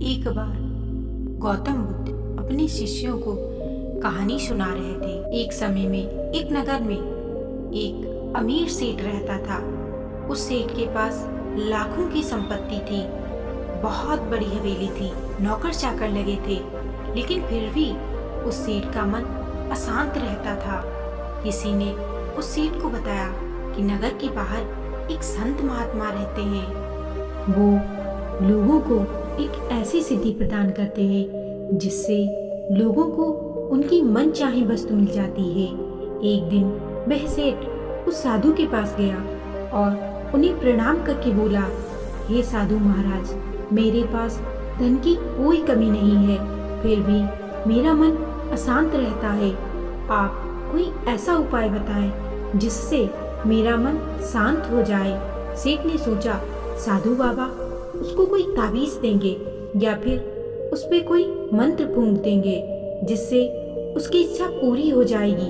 एक बार गौतम बुद्ध अपने शिष्यों को कहानी सुना रहे थे। एक समय में एक नगर में एक अमीर सेठ रहता था। उस सेठ के पास लाखों की संपत्ति थी, बहुत बड़ी हवेली थी, नौकर चाकर लगे थे, लेकिन फिर भी उस सेठ का मन अशांत रहता था। किसी ने उस सेठ को बताया कि नगर के बाहर एक संत महात्मा रहते हैं। वो लोगों को एक ऐसी सिद्धि प्रदान करते हैं जिससे लोगों को उनकी मनचाही वस्तु मिल जाती है। एक दिन वह सेठ उस साधु के पास गया और उन्हें प्रणाम करके बोला, हे साधु महाराज, मेरे पास धन की कोई कमी नहीं है, फिर भी मेरा मन अशांत रहता है। आप कोई ऐसा उपाय बताएं जिससे मेरा मन शांत हो जाए। सेठ ने सोचा, साधु बाबा उसको कोई ताबीज देंगे या फिर उस पे कोई मंत्र फूंक देंगे जिससे उसकी इच्छा पूरी हो जाएगी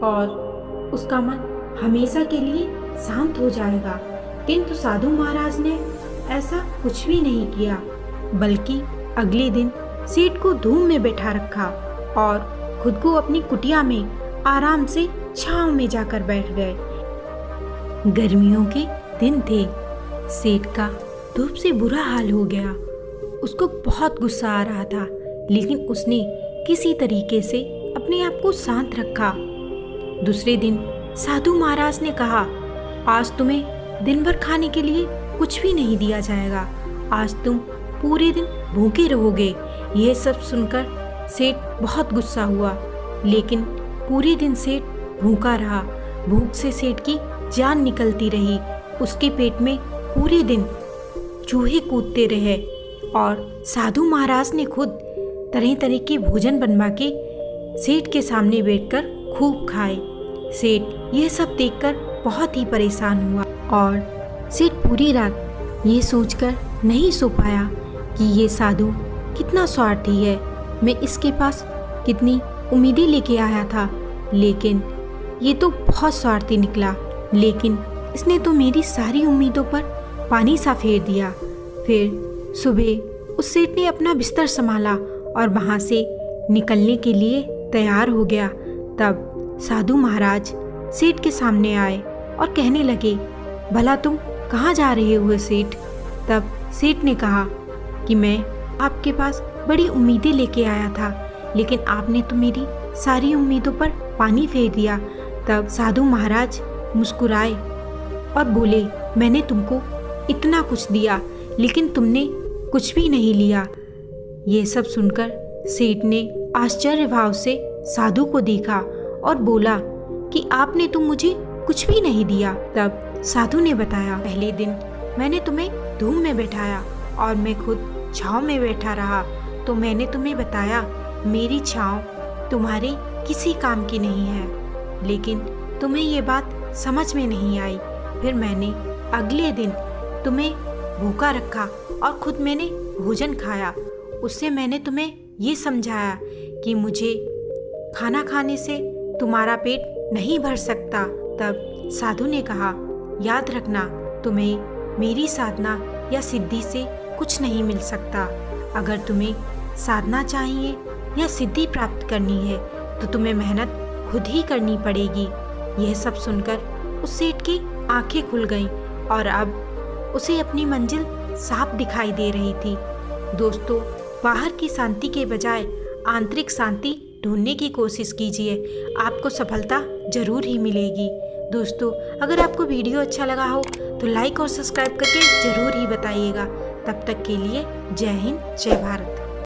और उसका मन हमेशा के लिए शांत हो जाएगा। किंतु साधु महाराज ने ऐसा कुछ भी नहीं किया, बल्कि अगले दिन सेठ को धूम में बैठा रखा और खुद को अपनी कुटिया में आराम से छांव में जाकर बैठ गए। गर्मियों के दिन थे। सेठ का धूप से बुरा हाल हो गया। उसको बहुत गुस्सा आ रहा था, लेकिन उसने किसी तरीके से अपने आप को शांत रखा। दूसरे दिन साधु महाराज ने कहा, आज तुम्हें दिन भर खाने के लिए कुछ भी नहीं दिया जाएगा, आज तुम पूरे दिन भूखे रहोगे। यह सब सुनकर सेठ बहुत गुस्सा हुआ, लेकिन पूरे दिन सेठ भूखा रहा। भूख से सेठ की जान निकलती रही। उसके पेट में पूरे दिन चूहे कूदते रहे और साधु महाराज ने खुद तरह तरह के भोजन बनवा के सेठ के सामने बैठकर खूब खाए। सेठ यह सब देखकर बहुत ही परेशान हुआ और सेठ पूरी रात ये सोचकर नहीं सो पाया कि ये साधु कितना स्वार्थी है। मैं इसके पास कितनी उम्मीदें लेके आया था, लेकिन ये तो बहुत स्वार्थी निकला। लेकिन इसने तो मेरी सारी उम्मीदों पर पानी सा फेर दिया। फिर सुबह उस सेठ ने अपना बिस्तर संभाला और वहाँ से निकलने के लिए तैयार हो गया। तब साधु महाराज सेठ के सामने आए और कहने लगे, भला तुम कहाँ जा रहे हो सेठ? तब सेठ ने कहा कि मैं आपके पास बड़ी उम्मीदें लेके आया था, लेकिन आपने तो मेरी सारी उम्मीदों पर पानी फेर दिया। तब साधु महाराज मुस्कुराए और बोले, मैंने तुमको इतना कुछ दिया, लेकिन तुमने कुछ भी नहीं लिया। ये सब सुनकर सेठ ने आश्चर्य भाव से साधु को देखा और बोला कि आपने तो मुझे कुछ भी नहीं दिया। तब साधु ने बताया, पहले दिन मैंने तुम्हें धूम में बैठाया और मैं खुद छांव में बैठा रहा, तो मैंने तुम्हें बताया मेरी छांव तुम्हारे किसी काम की नहीं है, लेकिन तुम्हें ये बात समझ में नहीं आई। फिर मैंने अगले दिन तुम्हें भूखा रखा और खुद मैंने भोजन खाया। उससे मैंने तुम्हें ये समझाया कि मुझे खाना खाने से तुम्हारा पेट नहीं भर सकता। तब साधु ने कहा, याद रखना, तुम्हें मेरी साधना या सिद्धि से कुछ नहीं मिल सकता। अगर तुम्हें साधना चाहिए या सिद्धि प्राप्त करनी है तो तुम्हें मेहनत खुद ही करनी पड़ेगी। यह सब सुनकर उस सेठ की आंखें खुल गईं और अब उसे अपनी मंजिल साफ दिखाई दे रही थी। दोस्तों, बाहर की शांति के बजाय आंतरिक शांति ढूंढने की कोशिश कीजिए, आपको सफलता जरूर ही मिलेगी। दोस्तों, अगर आपको वीडियो अच्छा लगा हो तो लाइक और सब्सक्राइब करके जरूर ही बताइएगा। तब तक के लिए जय हिंद, जय भारत।